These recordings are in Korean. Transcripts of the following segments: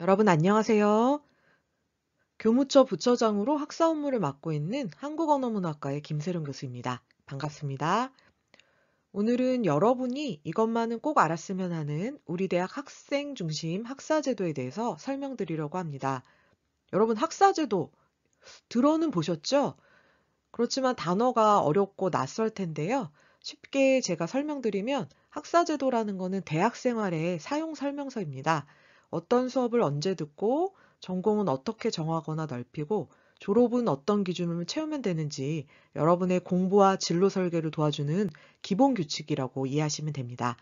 여러분 안녕하세요. 교무처 부처장으로 학사 업무를 맡고 있는 한국언어문학과의 김세령 교수입니다. 반갑습니다. 오늘은 여러분이 이것만은 꼭 알았으면 하는 우리 대학 학생 중심 학사제도에 대해서 설명드리려고 합니다. 여러분 학사제도 들어는 보셨죠? 그렇지만 단어가 어렵고 낯설 텐데요. 쉽게 제가 설명드리면 학사제도라는 거는 대학 생활의 사용 설명서입니다. 어떤 수업을 언제 듣고 전공은 어떻게 정하거나 넓히고 졸업은 어떤 기준을 채우면 되는지 여러분의 공부와 진로 설계를 도와주는 기본 규칙이라고 이해하시면 됩니다.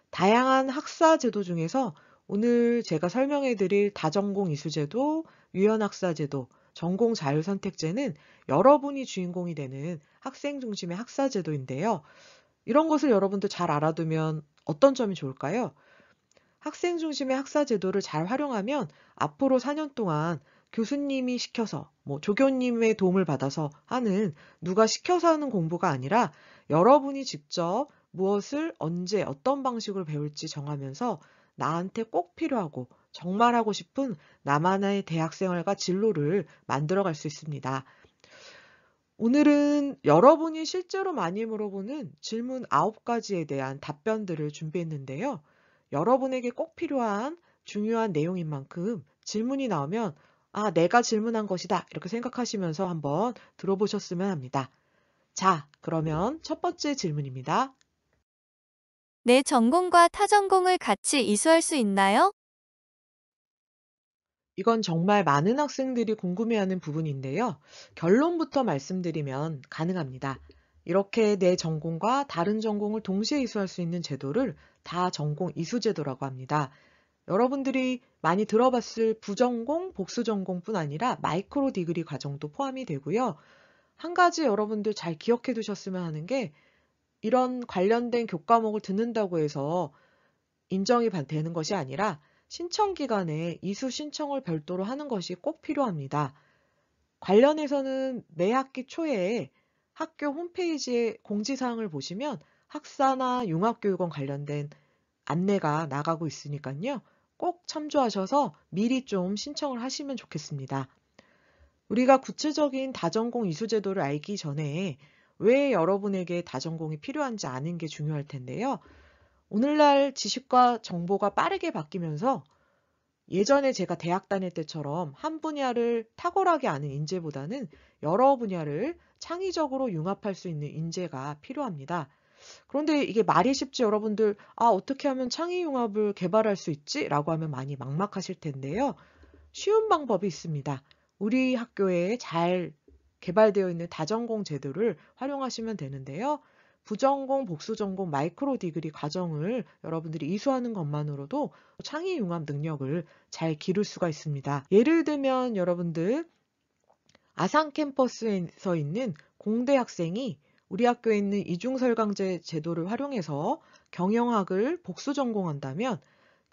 다양한 학사제도 중에서 오늘 제가 설명해 드릴 다전공 이수제도, 유연학사제도, 전공 자율선택제는 여러분이 주인공이 되는 학생 중심의 학사제도인데요. 이런 것을 여러분도 잘 알아두면 어떤 점이 좋을까요? 학생 중심의 학사제도를 잘 활용하면 앞으로 4년 동안 교수님이 시켜서, 조교님의 도움을 받아서 하는 누가 시켜서 하는 공부가 아니라 여러분이 직접 무엇을 언제 어떤 방식으로 배울지 정하면서 나한테 꼭 필요하고 정말 하고 싶은 나만의 대학생활과 진로를 만들어갈 수 있습니다. 오늘은 여러분이 실제로 많이 물어보는 질문 9가지에 대한 답변들을 준비했는데요. 여러분에게 꼭 필요한 중요한 내용인 만큼 질문이 나오면 내가 질문한 것이다. 이렇게 생각하시면서 한번 들어보셨으면 합니다. 자, 그러면 첫 번째 질문입니다. 내 전공과 타 전공을 같이 이수할 수 있나요? 이건 정말 많은 학생들이 궁금해하는 부분인데요. 결론부터 말씀드리면 가능합니다. 이렇게 내 전공과 다른 전공을 동시에 이수할 수 있는 제도를 다전공 이수제도라고 합니다. 여러분들이 많이 들어봤을 부전공, 복수전공뿐 아니라 마이크로 디그리 과정도 포함이 되고요. 한 가지 여러분들 잘 기억해 두셨으면 하는 게 이런 관련된 교과목을 듣는다고 해서 인정이 되는 것이 아니라 신청 기간에 이수 신청을 별도로 하는 것이 꼭 필요합니다. 관련해서는 매 학기 초에 학교 홈페이지에 공지사항을 보시면 학사나 융합교육원 관련된 안내가 나가고 있으니까요. 꼭 참조하셔서 미리 좀 신청을 하시면 좋겠습니다. 우리가 구체적인 다전공 이수제도를 알기 전에 왜 여러분에게 다전공이 필요한지 아는 게 중요할 텐데요. 오늘날 지식과 정보가 빠르게 바뀌면서 예전에 제가 대학 다닐 때처럼 한 분야를 탁월하게 아는 인재보다는 여러 분야를 창의적으로 융합할 수 있는 인재가 필요합니다. 그런데 이게 말이 쉽지 여러분들, 어떻게 하면 창의 융합을 개발할 수 있지? 라고 하면 많이 막막하실 텐데요. 쉬운 방법이 있습니다. 우리 학교에 잘 개발되어 있는 다전공 제도를 활용하시면 되는데요. 부전공, 복수전공, 마이크로 디그리 과정을 여러분들이 이수하는 것만으로도 창의 융합 능력을 잘 기를 수가 있습니다. 예를 들면 여러분들 아산 캠퍼스에서 있는 공대 학생이 우리 학교에 있는 이중설강제 제도를 활용해서 경영학을 복수 전공한다면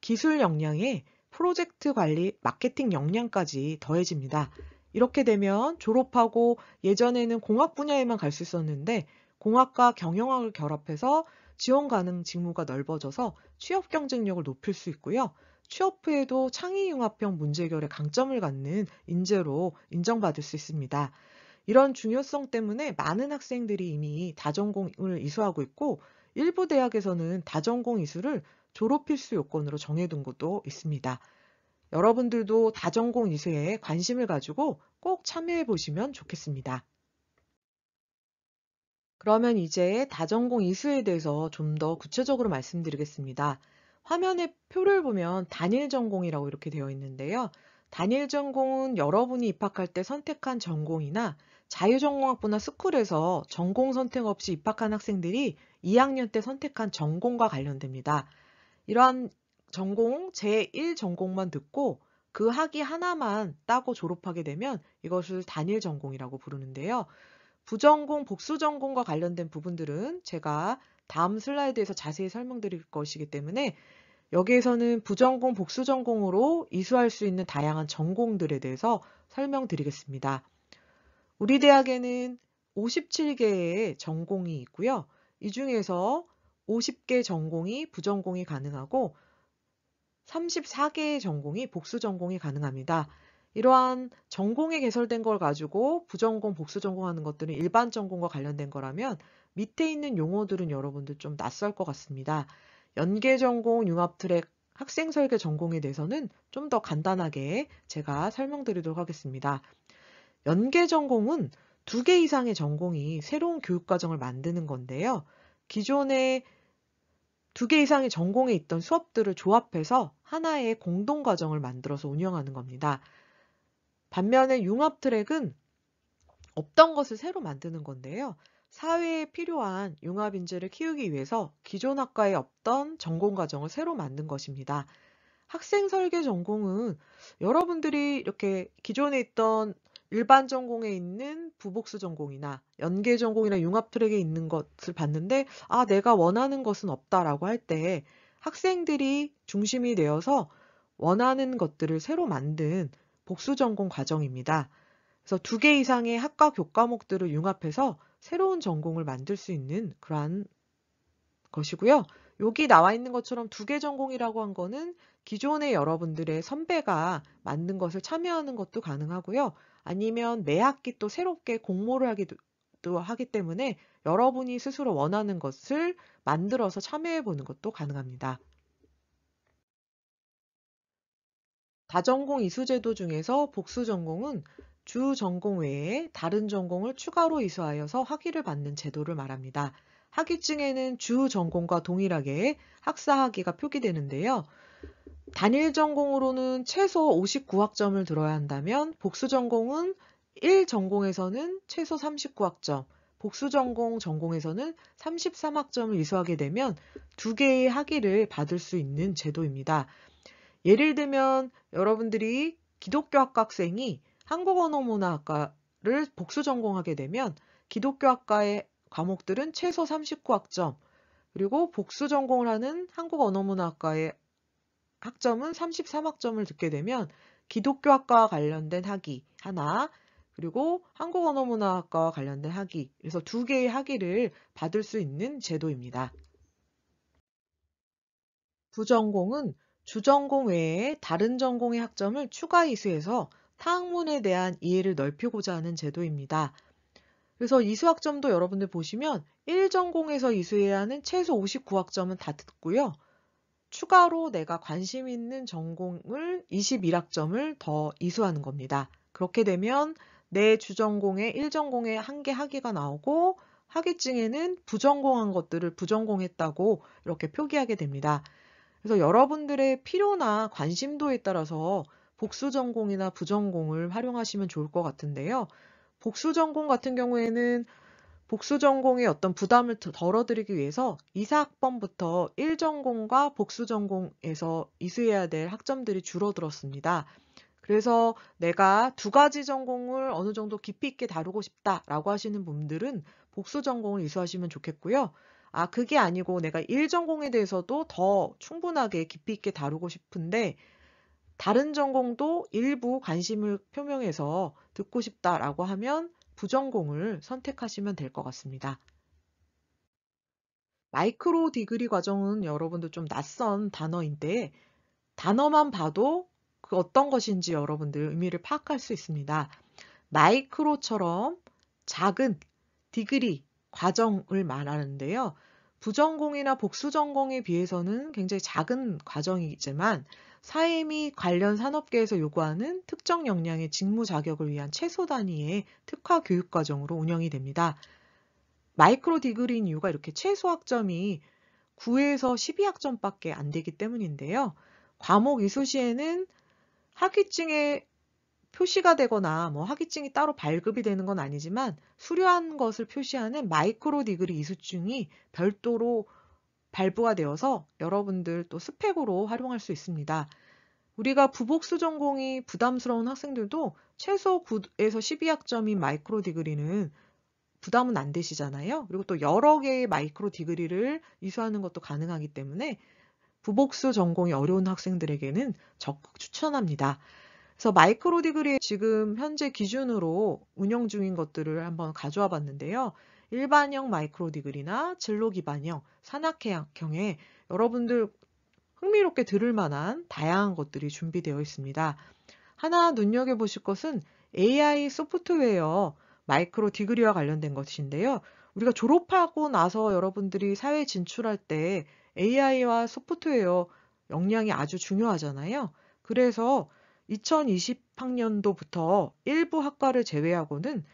기술 역량에 프로젝트 관리, 마케팅 역량까지 더해집니다. 이렇게 되면 졸업하고 예전에는 공학 분야에만 갈 수 있었는데 공학과 경영학을 결합해서 지원 가능 직무가 넓어져서 취업 경쟁력을 높일 수 있고요. 취업 후에도 창의융합형 문제해결에 강점을 갖는 인재로 인정받을 수 있습니다. 이런 중요성 때문에 많은 학생들이 이미 다전공을 이수하고 있고 일부 대학에서는 다전공 이수를 졸업 필수 요건으로 정해둔 곳도 있습니다. 여러분들도 다전공 이수에 관심을 가지고 꼭 참여해 보시면 좋겠습니다. 그러면 이제 다전공 이수에 대해서 좀 더 구체적으로 말씀드리겠습니다. 화면에 표를 보면 단일 전공이라고 이렇게 되어 있는데요. 단일 전공은 여러분이 입학할 때 선택한 전공이나 자유전공학부나 스쿨에서 전공 선택 없이 입학한 학생들이 2학년 때 선택한 전공과 관련됩니다. 이러한 전공 제1 전공만 듣고 그 학위 하나만 따고 졸업하게 되면 이것을 단일 전공이라고 부르는데요. 부전공, 복수전공과 관련된 부분들은 제가 다음 슬라이드에서 자세히 설명드릴 것이기 때문에 여기에서는 부전공, 복수전공으로 이수할 수 있는 다양한 전공들에 대해서 설명드리겠습니다. 우리 대학에는 57개의 전공이 있고요. 이 중에서 50개 전공이 부전공이 가능하고 34개의 전공이 복수 전공이 가능합니다. 이러한 전공에 개설된 걸 가지고 부전공, 복수 전공하는 것들은 일반 전공과 관련된 거라면 밑에 있는 용어들은 여러분들 좀 낯설 것 같습니다. 연계 전공, 융합 트랙, 학생 설계 전공에 대해서는 좀 더 간단하게 제가 설명드리도록 하겠습니다. 연계 전공은 2개 이상의 전공이 새로운 교육 과정을 만드는 건데요. 기존에 2개 이상의 전공에 있던 수업들을 조합해서 하나의 공동 과정을 만들어서 운영하는 겁니다. 반면에 융합 트랙은 없던 것을 새로 만드는 건데요. 사회에 필요한 융합 인재를 키우기 위해서 기존 학과에 없던 전공 과정을 새로 만든 것입니다. 학생 설계 전공은 여러분들이 이렇게 기존에 있던 일반 전공에 있는 부복수 전공이나 연계 전공이나 융합 트랙에 있는 것을 봤는데 내가 원하는 것은 없다라고 할 때 학생들이 중심이 되어서 원하는 것들을 새로 만든 복수 전공 과정입니다. 그래서 2개 이상의 학과 교과목들을 융합해서 새로운 전공을 만들 수 있는 그러한 것이고요. 여기 나와 있는 것처럼 2개 전공이라고 한 거는 기존의 여러분들의 선배가 만든 것을 참여하는 것도 가능하고요. 아니면 매 학기 또 새롭게 공모를 하기도 하기 때문에 여러분이 스스로 원하는 것을 만들어서 참여해 보는 것도 가능합니다. 다전공 이수제도 중에서 복수 전공은 주 전공 외에 다른 전공을 추가로 이수하여서 학위를 받는 제도를 말합니다. 학위증에는 주 전공과 동일하게 학사 학위가 표기되는데요. 단일 전공으로는 최소 59학점을 들어야 한다면 복수 전공은 1 전공에서는 최소 39학점, 복수 전공에서는 33학점을 이수하게 되면 2개의 학위를 받을 수 있는 제도입니다. 예를 들면 여러분들이 기독교 학과 학생이 한국언어문화학과를 복수 전공하게 되면 기독교 학과의 과목들은 최소 39학점, 그리고 복수 전공을 하는 한국언어문화학과의 학점은 33학점을 듣게 되면 기독교 학과와 관련된 학위 하나, 그리고 한국언어문화학과와 관련된 학위, 그래서 2개의 학위를 받을 수 있는 제도입니다. 부전공은 주전공 외에 다른 전공의 학점을 추가 이수해서 타학문에 대한 이해를 넓히고자 하는 제도입니다. 그래서 이수학점도 여러분들 보시면 1전공에서 이수해야 하는 최소 59학점은 다 듣고요. 추가로 내가 관심 있는 전공을 21학점을 더 이수하는 겁니다. 그렇게 되면 내 주전공에 1전공에 1개 학위가 나오고 학위증에는 부전공한 것들을 부전공했다고 이렇게 표기하게 됩니다. 그래서 여러분들의 필요나 관심도에 따라서 복수 전공이나 부전공을 활용하시면 좋을 것 같은데요. 복수 전공 같은 경우에는 복수 전공의 어떤 부담을 덜어드리기 위해서 이사학번부터 1전공과 복수 전공에서 이수해야 될 학점들이 줄어들었습니다. 그래서 내가 2가지 전공을 어느 정도 깊이 있게 다루고 싶다라고 하시는 분들은 복수 전공을 이수하시면 좋겠고요. 그게 아니고 내가 1전공에 대해서도 더 충분하게 깊이 있게 다루고 싶은데 다른 전공도 일부 관심을 표명해서 듣고 싶다라고 하면 부전공을 선택하시면 될 것 같습니다. 마이크로 디그리 과정은 여러분도 좀 낯선 단어인데 단어만 봐도 그 어떤 것인지 여러분들 의미를 파악할 수 있습니다. 마이크로처럼 작은 디그리 과정을 말하는데요. 부전공이나 복수전공에 비해서는 굉장히 작은 과정이지만 사회 및 관련 산업계에서 요구하는 특정 역량의 직무 자격을 위한 최소 단위의 특화 교육 과정으로 운영이 됩니다. 마이크로 디그리인 이유가 이렇게 최소 학점이 9에서 12학점밖에 안 되기 때문인데요. 과목 이수 시에는 학위증에 표시가 되거나 학위증이 따로 발급이 되는 건 아니지만 수료한 것을 표시하는 마이크로 디그리 이수증이 별도로 발부가 되어서 여러분들 또 스펙으로 활용할 수 있습니다. 우리가 부복수 전공이 부담스러운 학생들도 최소 9에서 12학점인 마이크로 디그리는 부담은 안 되시잖아요. 그리고 또 여러 개의 마이크로 디그리를 이수하는 것도 가능하기 때문에 부복수 전공이 어려운 학생들에게는 적극 추천합니다. 그래서 마이크로 디그리 지금 현재 기준으로 운영 중인 것들을 한번 가져와 봤는데요. 일반형 마이크로 디그리나 진로 기반형, 산학형에 여러분들 흥미롭게 들을 만한 다양한 것들이 준비되어 있습니다. 하나 눈여겨보실 것은 AI 소프트웨어 마이크로 디그리와 관련된 것인데요. 우리가 졸업하고 나서 여러분들이 사회에 진출할 때 AI와 소프트웨어 역량이 아주 중요하잖아요. 그래서 2020학년도부터 일부 학과를 제외하고는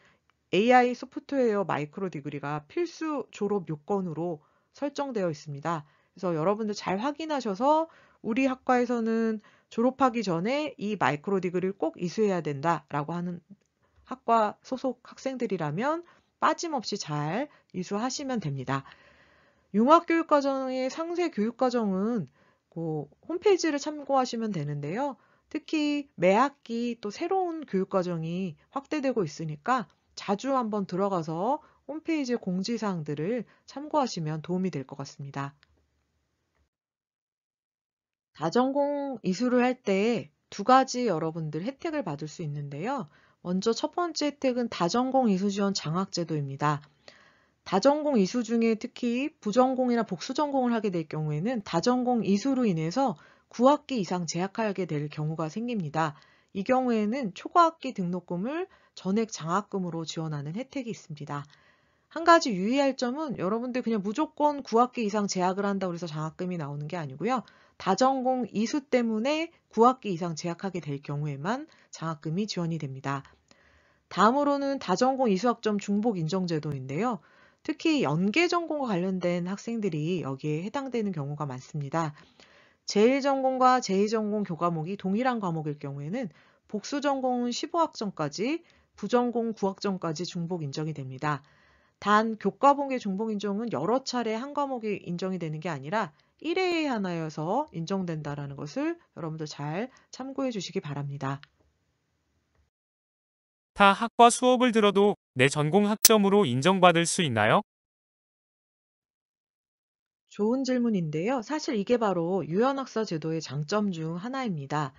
AI 소프트웨어 마이크로 디그리가 필수 졸업 요건으로 설정되어 있습니다. 그래서 여러분들 잘 확인하셔서 우리 학과에서는 졸업하기 전에 이 마이크로 디그리를 꼭 이수해야 된다라고 하는 학과 소속 학생들이라면 빠짐없이 잘 이수하시면 됩니다. 융합교육과정의 상세 교육과정은 그 홈페이지를 참고하시면 되는데요. 특히 매 학기 또 새로운 교육과정이 확대되고 있으니까 자주 한번 들어가서 홈페이지 공지사항들을 참고하시면 도움이 될 것 같습니다. 다전공 이수를 할 때 두 가지 여러분들 혜택을 받을 수 있는데요. 먼저 첫 번째 혜택은 다전공 이수 지원 장학제도입니다. 다전공 이수 중에 특히 부전공이나 복수전공을 하게 될 경우에는 다전공 이수로 인해서 9학기 이상 재학하게 될 경우가 생깁니다. 이 경우에는 초과학기 등록금을 전액 장학금으로 지원하는 혜택이 있습니다. 한 가지 유의할 점은 여러분들 그냥 무조건 9학기 이상 재학을 한다고 해서 장학금이 나오는 게 아니고요. 다전공 이수 때문에 9학기 이상 재학하게 될 경우에만 장학금이 지원이 됩니다. 다음으로는 다전공 이수학점 중복 인정제도인데요. 특히 연계전공과 관련된 학생들이 여기에 해당되는 경우가 많습니다. 제1전공과 제2전공 교과목이 동일한 과목일 경우에는 복수전공은 15학점까지, 부전공 9학점까지 중복 인정이 됩니다. 단 교과목의 중복 인정은 여러 차례 한 과목이 인정이 되는 게 아니라 1회에 하나여서 인정된다는 것을 여러분들 잘 참고해 주시기 바랍니다. 타 학과 수업을 들어도 내 전공 학점으로 인정받을 수 있나요? 좋은 질문인데요. 사실 이게 바로 유연학사 제도의 장점 중 하나입니다.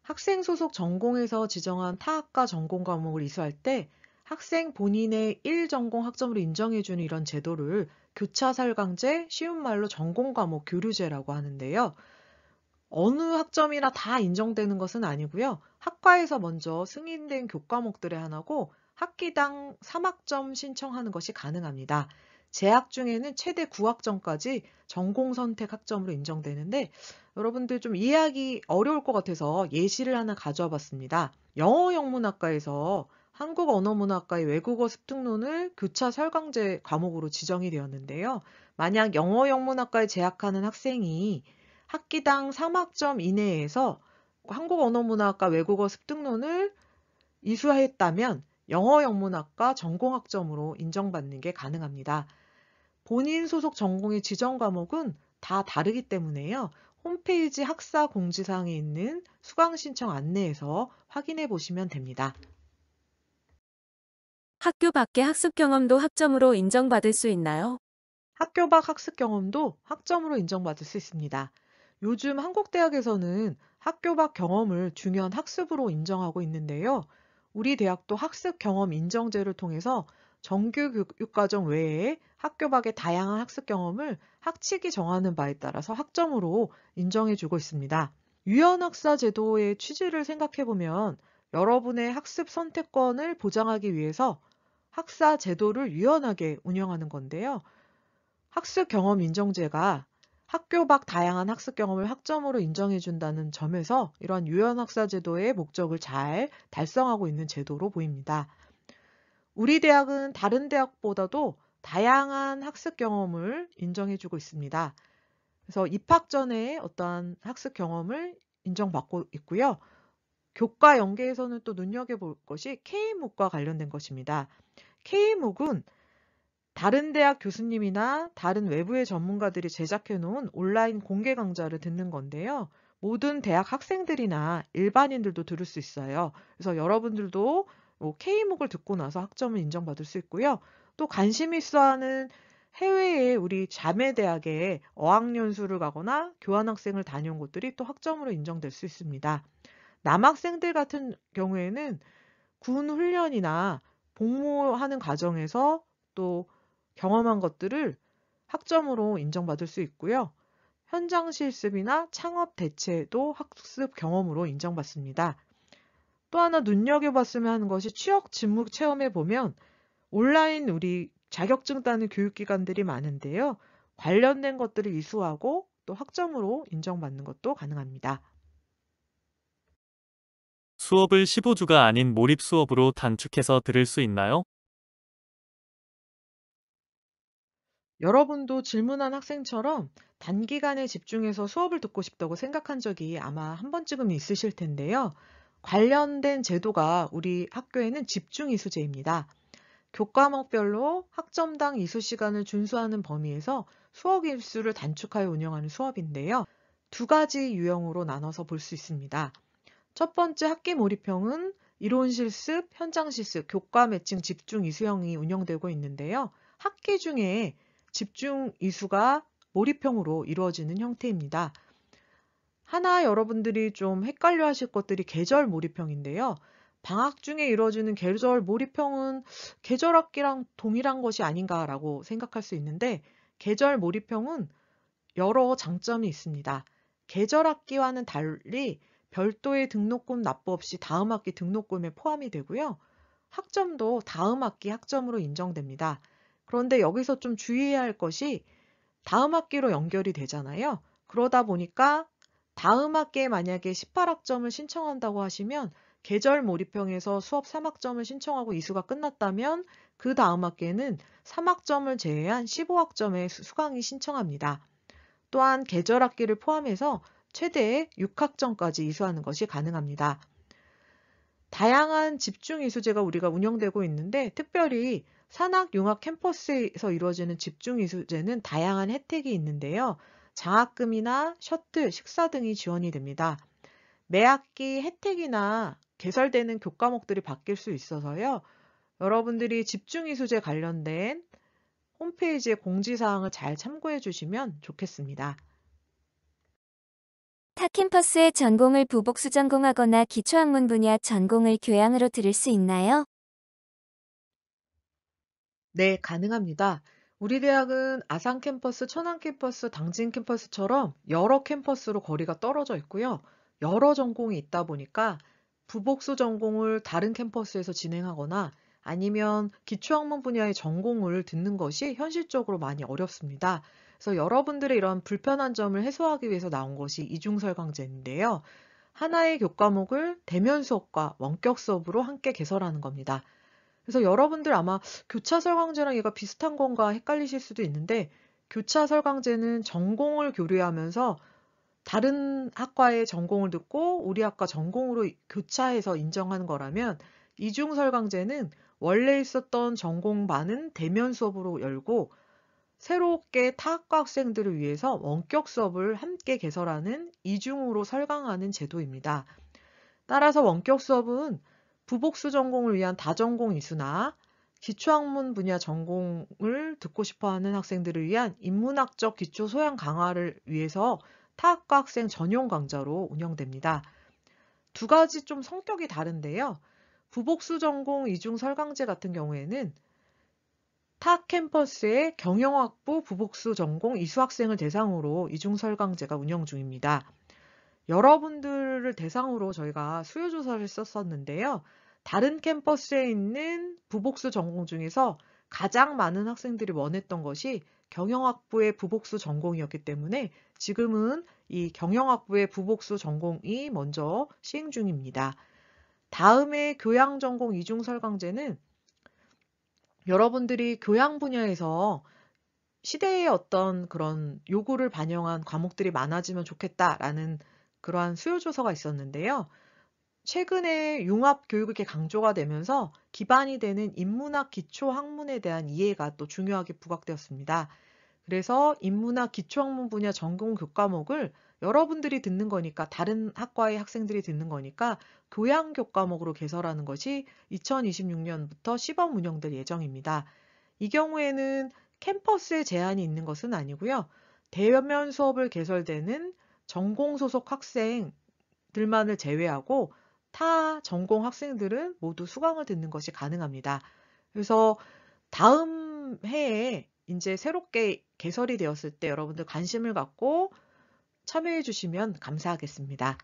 학생 소속 전공에서 지정한 타학과 전공 과목을 이수할 때 학생 본인의 1전공 학점으로 인정해주는 이런 제도를 교차설강제, 쉬운 말로 전공 과목 교류제라고 하는데요. 어느 학점이나 다 인정되는 것은 아니고요. 학과에서 먼저 승인된 교과목들의 하나고 학기당 3학점 신청하는 것이 가능합니다. 재학 중에는 최대 9학점까지 전공 선택 학점으로 인정되는데 여러분들 좀 이해하기 어려울 것 같아서 예시를 하나 가져와 봤습니다. 영어 영문학과에서 한국언어문학과의 외국어 습득론을 교차 설강제 과목으로 지정이 되었는데요. 만약 영어 영문학과에 재학하는 학생이 학기당 3학점 이내에서 한국언어문학과 외국어 습득론을 이수했다면 영어 영문학과 전공학점으로 인정받는 게 가능합니다. 본인 소속 전공의 지정 과목은 다 다르기 때문에요. 홈페이지 학사 공지사항에 있는 수강 신청 안내에서 확인해 보시면 됩니다. 학교 밖의 학습 경험도 학점으로 인정받을 수 있나요? 학교 밖 학습 경험도 학점으로 인정받을 수 있습니다. 요즘 한국 대학에서는 학교 밖 경험을 중요한 학습으로 인정하고 있는데요. 우리 대학도 학습 경험 인정제를 통해서 정규 교육과정 외에 학교 밖의 다양한 학습 경험을 학칙이 정하는 바에 따라서 학점으로 인정해주고 있습니다. 유연학사 제도의 취지를 생각해보면 여러분의 학습 선택권을 보장하기 위해서 학사 제도를 유연하게 운영하는 건데요. 학습 경험 인정제가 학교 밖 다양한 학습 경험을 학점으로 인정해준다는 점에서 이러한 유연학사 제도의 목적을 잘 달성하고 있는 제도로 보입니다. 우리 대학은 다른 대학보다도 다양한 학습 경험을 인정해주고 있습니다. 그래서 입학 전에 어떠한 학습 경험을 인정받고 있고요. 교과 연계에서는 또 눈여겨볼 것이 K묵과 관련된 것입니다. K묵은 다른 대학 교수님이나 다른 외부의 전문가들이 제작해 놓은 온라인 공개 강좌를 듣는 건데요. 모든 대학 학생들이나 일반인들도 들을 수 있어요. 그래서 여러분들도 K묵을 듣고 나서 학점을 인정받을 수 있고요. 또 관심 있어 하는 해외에 우리 자매 대학에 어학연수를 가거나 교환학생을 다녀온 곳들이 또 학점으로 인정될 수 있습니다. 남학생들 같은 경우에는 군 훈련이나 복무하는 과정에서 또 경험한 것들을 학점으로 인정받을 수 있고요. 현장 실습이나 창업 대체도 학습 경험으로 인정받습니다. 또 하나 눈여겨봤으면 하는 것이 취업 직무 체험에 보면 온라인 우리 자격증 따는 교육기관들이 많은데요. 관련된 것들을 이수하고 또 학점으로 인정받는 것도 가능합니다. 수업을 15주가 아닌 몰입 수업으로 단축해서 들을 수 있나요? 여러분도 질문한 학생처럼 단기간에 집중해서 수업을 듣고 싶다고 생각한 적이 아마 한 번쯤은 있으실 텐데요. 관련된 제도가 우리 학교에는 집중 이수제입니다. 교과목별로 학점당 이수 시간을 준수하는 범위에서 수업 일수를 단축하여 운영하는 수업인데요. 두 가지 유형으로 나눠서 볼 수 있습니다. 첫 번째 학기 몰입형은 이론 실습, 현장 실습, 교과 매칭 집중 이수형이 운영되고 있는데요. 학기 중에 집중 이수가 몰입형으로 이루어지는 형태입니다. 하나 여러분들이 좀 헷갈려 하실 것들이 계절 몰입형인데요. 방학 중에 이루어지는 계절 몰입형은 계절 학기랑 동일한 것이 아닌가라고 생각할 수 있는데 계절 몰입형은 여러 장점이 있습니다. 계절 학기와는 달리 별도의 등록금 납부 없이 다음 학기 등록금에 포함이 되고요. 학점도 다음 학기 학점으로 인정됩니다. 그런데 여기서 좀 주의해야 할 것이 다음 학기로 연결이 되잖아요. 그러다 보니까 다음 학기에 만약에 18학점을 신청한다고 하시면 계절 몰입형에서 수업 3학점을 신청하고 이수가 끝났다면 그 다음 학기에는 3학점을 제외한 15학점의 수강이 신청합니다. 또한 계절 학기를 포함해서 최대 6학점까지 이수하는 것이 가능합니다. 다양한 집중 이수제가 우리가 운영되고 있는데 특별히 산학 융합 캠퍼스에서 이루어지는 집중 이수제는 다양한 혜택이 있는데요. 장학금이나 셔틀, 식사 등이 지원이 됩니다. 매 학기 혜택이나 개설되는 교과목들이 바뀔 수 있어서요. 여러분들이 집중 이수제 관련된 홈페이지의 공지사항을 잘 참고해 주시면 좋겠습니다. 타 캠퍼스의 전공을 부복수 전공하거나 기초학문 분야 전공을 교양으로 들을 수 있나요? 네, 가능합니다. 우리 대학은 아산 캠퍼스, 천안 캠퍼스, 당진 캠퍼스처럼 여러 캠퍼스로 거리가 떨어져 있고요. 여러 전공이 있다 보니까 부복수 전공을 다른 캠퍼스에서 진행하거나 아니면 기초학문 분야의 전공을 듣는 것이 현실적으로 많이 어렵습니다. 그래서 여러분들의 이런 불편한 점을 해소하기 위해서 나온 것이 이중설강제인데요. 하나의 교과목을 대면 수업과 원격 수업으로 함께 개설하는 겁니다. 그래서 여러분들 아마 교차 설강제랑 얘가 비슷한 건가 헷갈리실 수도 있는데 교차 설강제는 전공을 교류하면서 다른 학과의 전공을 듣고 우리 학과 전공으로 교차해서 인정하는 거라면 이중설강제는 원래 있었던 전공반은 대면 수업으로 열고 새롭게 타 학과 학생들을 위해서 원격 수업을 함께 개설하는 이중으로 설강하는 제도입니다. 따라서 원격 수업은 부복수 전공을 위한 다전공 이수나 기초학문 분야 전공을 듣고 싶어하는 학생들을 위한 인문학적 기초 소양 강화를 위해서 타학과 학생 전용 강좌로 운영됩니다. 두 가지 좀 성격이 다른데요. 부복수 전공 이중 설강제 같은 경우에는 타 캠퍼스의 경영학부 부복수 전공 이수 학생을 대상으로 이중 설강제가 운영 중입니다. 여러분들을 대상으로 저희가 수요조사를 했었는데요. 다른 캠퍼스에 있는 부복수 전공 중에서 가장 많은 학생들이 원했던 것이 경영학부의 부복수 전공이었기 때문에 지금은 이 경영학부의 부복수 전공이 먼저 시행 중입니다. 다음에 교양전공 이중설강제는 여러분들이 교양 분야에서 시대의 어떤 그런 요구를 반영한 과목들이 많아지면 좋겠다라는 그러한 수요조사가 있었는데요. 최근에 융합 교육이 이렇게 강조가 되면서 기반이 되는 인문학 기초학문에 대한 이해가 또 중요하게 부각되었습니다. 그래서 인문학 기초학문 분야 전공 교과목을 여러분들이 듣는 거니까 다른 학과의 학생들이 듣는 거니까 교양 교과목으로 개설하는 것이 2026년부터 시범 운영될 예정입니다. 이 경우에는 캠퍼스에 제한이 있는 것은 아니고요. 대면 수업을 개설되는 전공 소속 학생들만을 제외하고 타 전공 학생들은 모두 수강을 듣는 것이 가능합니다. 그래서 다음 해에 이제 새롭게 개설이 되었을 때 여러분들 관심을 갖고 참여해 주시면 감사하겠습니다.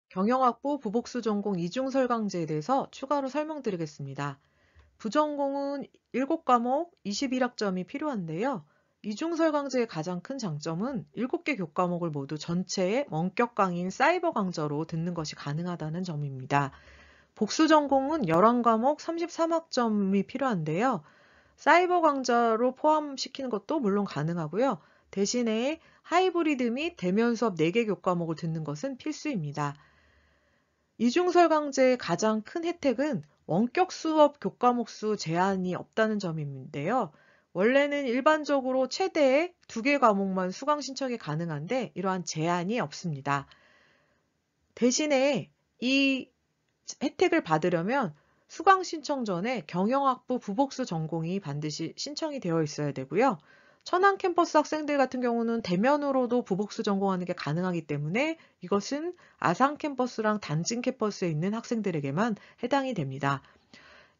경영학부 부복수 전공 이중설강제에 대해서 추가로 설명드리겠습니다. 부전공은 7과목 21학점이 필요한데요. 이중설강제의 가장 큰 장점은 7개 교과목을 모두 전체의 원격 강의인 사이버 강좌로 듣는 것이 가능하다는 점입니다. 복수 전공은 11과목 33학점이 필요한데요. 사이버 강좌로 포함시키는 것도 물론 가능하고요. 대신에 하이브리드 및 대면 수업 4개 교과목을 듣는 것은 필수입니다. 이중설강제의 가장 큰 혜택은 원격 수업 교과목 수 제한이 없다는 점인데요. 원래는 일반적으로 최대 2개 과목만 수강 신청이 가능한데 이러한 제한이 없습니다. 대신에 이 혜택을 받으려면 수강 신청 전에 경영학부 부복수 전공이 반드시 신청이 되어 있어야 되고요. 천안 캠퍼스 학생들 같은 경우는 대면으로도 부복수 전공하는 게 가능하기 때문에 이것은 아산 캠퍼스랑 단진 캠퍼스에 있는 학생들에게만 해당이 됩니다.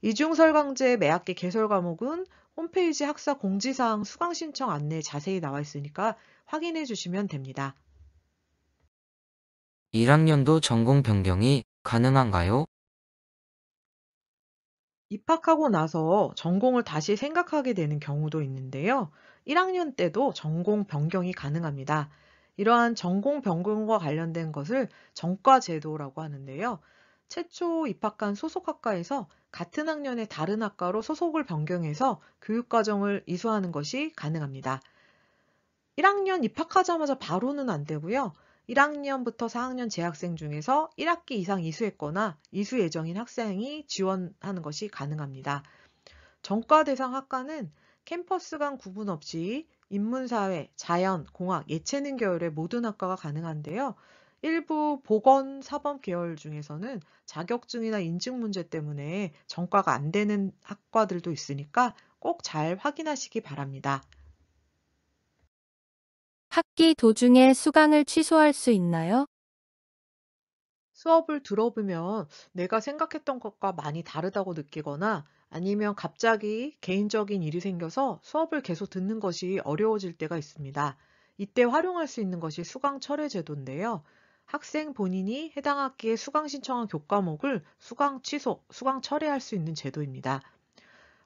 이중설강제 매학기 개설 과목은 홈페이지 학사 공지사항 수강 신청 안내에 자세히 나와 있으니까 확인해 주시면 됩니다. 1학년도 전공 변경이 가능한가요? 입학하고 나서 전공을 다시 생각하게 되는 경우도 있는데요. 1학년 때도 전공 변경이 가능합니다. 이러한 전공 변경과 관련된 것을 전과 제도라고 하는데요. 최초 입학한 소속 학과에서 같은 학년의 다른 학과로 소속을 변경해서 교육과정을 이수하는 것이 가능합니다. 1학년 입학하자마자 바로는 안 되고요. 1학년부터 4학년 재학생 중에서 1학기 이상 이수했거나 이수 예정인 학생이 지원하는 것이 가능합니다. 전과 대상 학과는 캠퍼스 간 구분 없이 인문사회, 자연, 공학, 예체능 계열의 모든 학과가 가능한데요. 일부 보건, 사범 계열 중에서는 자격증이나 인증 문제 때문에 전과가 안 되는 학과들도 있으니까 꼭 잘 확인하시기 바랍니다. 학기 도중에 수강을 취소할 수 있나요? 수업을 들어보면 내가 생각했던 것과 많이 다르다고 느끼거나 아니면 갑자기 개인적인 일이 생겨서 수업을 계속 듣는 것이 어려워질 때가 있습니다. 이때 활용할 수 있는 것이 수강 철회 제도인데요. 학생 본인이 해당 학기에 수강 신청한 교과목을 수강 취소, 수강 철회할 수 있는 제도입니다.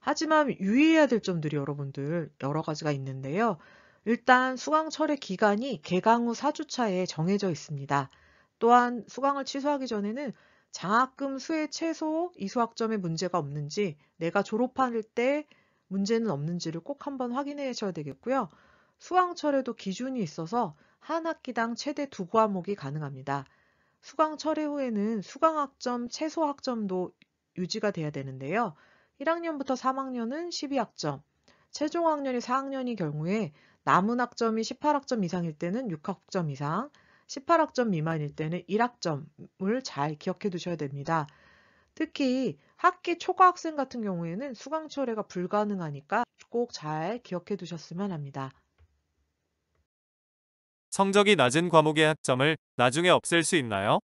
하지만 유의해야 될 점들이 여러분들 여러 가지가 있는데요. 일단 수강 철회 기간이 개강 후 4주차에 정해져 있습니다. 또한 수강을 취소하기 전에는 장학금 수혜 최소 이수학점에 문제가 없는지, 내가 졸업할 때 문제는 없는지를 꼭 한번 확인하셔야 되겠고요. 수강 철회도 기준이 있어서 한 학기당 최대 2과목이 가능합니다. 수강 철회 후에는 수강 학점, 최소 학점도 유지가 돼야 되는데요. 1학년부터 3학년은 12학점, 최종 학년이 4학년이 경우에 남은 학점이 18학점 이상일 때는 6학점 이상, 18학점 미만일 때는 1학점을 잘 기억해 두셔야 됩니다. 특히 학기 초과 학생 같은 경우에는 수강 철회가 불가능하니까 꼭 잘 기억해 두셨으면 합니다. 성적이 낮은 과목의 학점을 나중에 없앨 수 있나요?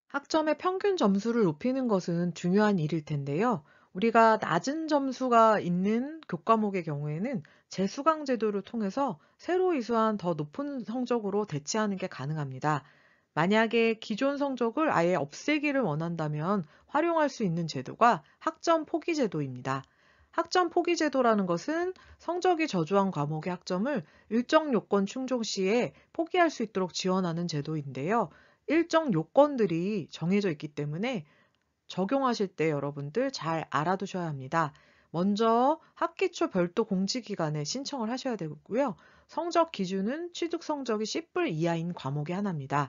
학점의 평균 점수를 높이는 것은 중요한 일일 텐데요. 우리가 낮은 점수가 있는 교과목의 경우에는 재수강 제도를 통해서 새로 이수한 더 높은 성적으로 대체하는 게 가능합니다. 만약에 기존 성적을 아예 없애기를 원한다면 활용할 수 있는 제도가 학점 포기 제도입니다. 학점 포기 제도라는 것은 성적이 저조한 과목의 학점을 일정 요건 충족 시에 포기할 수 있도록 지원하는 제도인데요. 일정 요건들이 정해져 있기 때문에 적용하실 때 여러분들 잘 알아두셔야 합니다. 먼저 학기 초 별도 공지기간에 신청을 하셔야 되고요. 성적 기준은 취득 성적이 C불 이하인 과목이 하나입니다.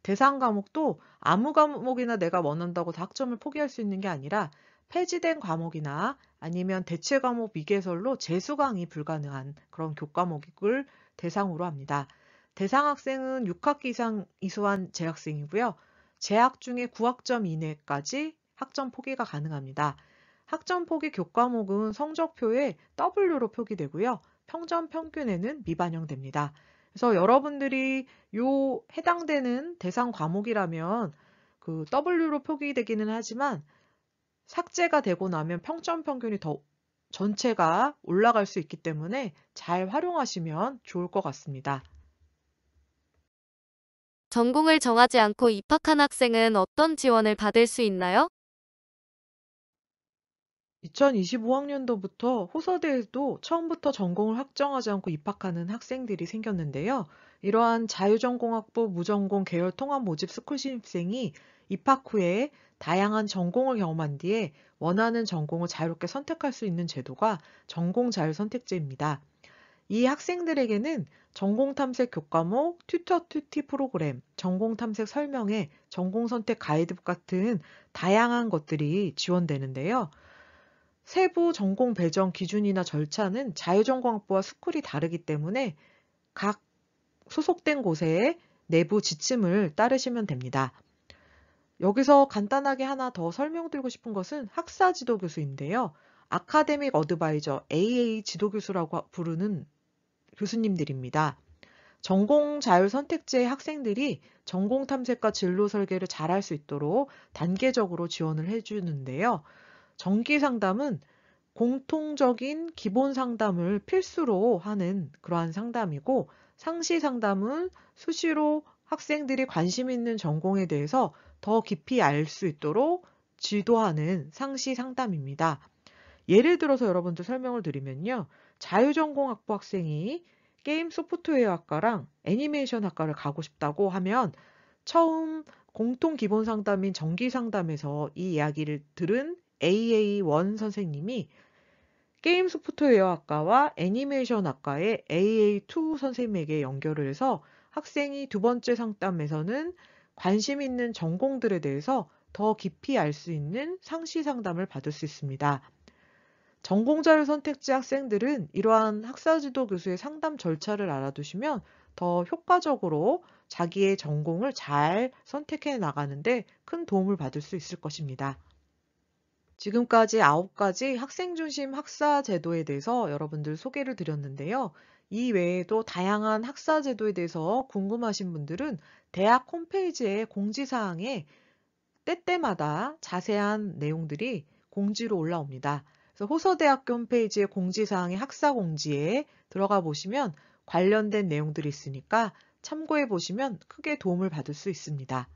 대상 과목도 아무 과목이나 내가 원한다고 다 학점을 포기할 수 있는 게 아니라 폐지된 과목이나 아니면 대체 과목 미개설로 재수강이 불가능한 그런 교과목을 대상으로 합니다. 대상 학생은 6학기 이상 이수한 재학생이고요. 재학 중에 9학점 이내까지 학점 포기가 가능합니다. 학점 포기 교과목은 성적표에 W로 표기되고요. 평점 평균에는 미반영됩니다. 그래서 여러분들이 해당되는 대상 과목이라면 그 W로 표기되기는 하지만 삭제가 되고 나면 평점 평균이 더 전체가 올라갈 수 있기 때문에 잘 활용하시면 좋을 것 같습니다. 전공을 정하지 않고 입학한 학생은 어떤 지원을 받을 수 있나요? 2025학년도부터 호서대에도 처음부터 전공을 확정하지 않고 입학하는 학생들이 생겼는데요. 이러한 자유전공학부 무전공 계열 통합 모집 스쿨 신입생이 입학 후에 다양한 전공을 경험한 뒤에 원하는 전공을 자유롭게 선택할 수 있는 제도가 전공 자율 선택제입니다. 이 학생들에게는 전공 탐색 교과목, 튜터 튜티 프로그램, 전공 탐색 설명회, 전공 선택 가이드북 같은 다양한 것들이 지원되는데요. 세부 전공 배정 기준이나 절차는 자유전공학부와 스쿨이 다르기 때문에 각 소속된 곳의 내부 지침을 따르시면 됩니다. 여기서 간단하게 하나 더 설명드리고 싶은 것은 학사 지도 교수인데요. 아카데믹 어드바이저 AA 지도 교수라고 부르는 교수님들입니다. 전공 자율 선택제의 학생들이 전공 탐색과 진로 설계를 잘할 수 있도록 단계적으로 지원을 해주는데요. 정기 상담은 공통적인 기본 상담을 필수로 하는 그러한 상담이고, 상시 상담은 수시로 학생들이 관심 있는 전공에 대해서 더 깊이 알 수 있도록 지도하는 상시 상담입니다. 예를 들어서 여러분들 설명을 드리면요. 자유전공학부 학생이 게임 소프트웨어 학과랑 애니메이션 학과를 가고 싶다고 하면 처음 공통 기본 상담인 정기 상담에서 이 이야기를 들은 AA1 선생님이 게임 소프트웨어 학과와 애니메이션 학과의 AA2 선생님에게 연결을 해서 학생이 두 번째 상담에서는 관심 있는 전공들에 대해서 더 깊이 알 수 있는 상시 상담을 받을 수 있습니다. 전공자율 선택지 학생들은 이러한 학사지도 교수의 상담 절차를 알아두시면 더 효과적으로 자기의 전공을 잘 선택해 나가는데 큰 도움을 받을 수 있을 것입니다. 지금까지 9가지 학생 중심 학사 제도에 대해서 여러분들 소개를 드렸는데요. 이 외에도 다양한 학사 제도에 대해서 궁금하신 분들은 대학 홈페이지의 공지사항에 때때마다 자세한 내용들이 공지로 올라옵니다. 그래서 호서대학교 홈페이지의 공지사항의 학사 공지에 들어가 보시면 관련된 내용들이 있으니까 참고해 보시면 크게 도움을 받을 수 있습니다.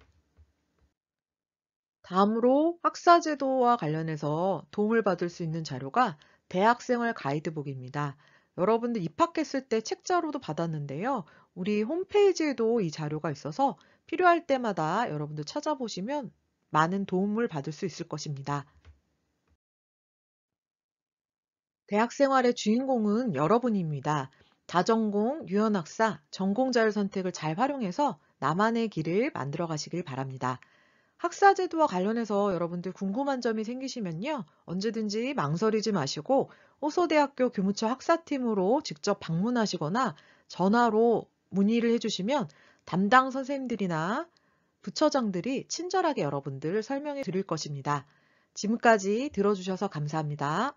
다음으로 학사제도와 관련해서 도움을 받을 수 있는 자료가 대학생활 가이드북입니다. 여러분들 입학했을 때 책자로도 받았는데요. 우리 홈페이지에도 이 자료가 있어서 필요할 때마다 여러분들 찾아보시면 많은 도움을 받을 수 있을 것입니다. 대학생활의 주인공은 여러분입니다. 다전공, 유연학사, 전공자율 선택을 잘 활용해서 나만의 길을 만들어 가시길 바랍니다. 학사제도와 관련해서 여러분들 궁금한 점이 생기시면요. 언제든지 망설이지 마시고 호서대학교 교무처 학사팀으로 직접 방문하시거나 전화로 문의를 해주시면 담당 선생님들이나 부처장들이 친절하게 여러분들 설명해 드릴 것입니다. 지금까지 들어주셔서 감사합니다.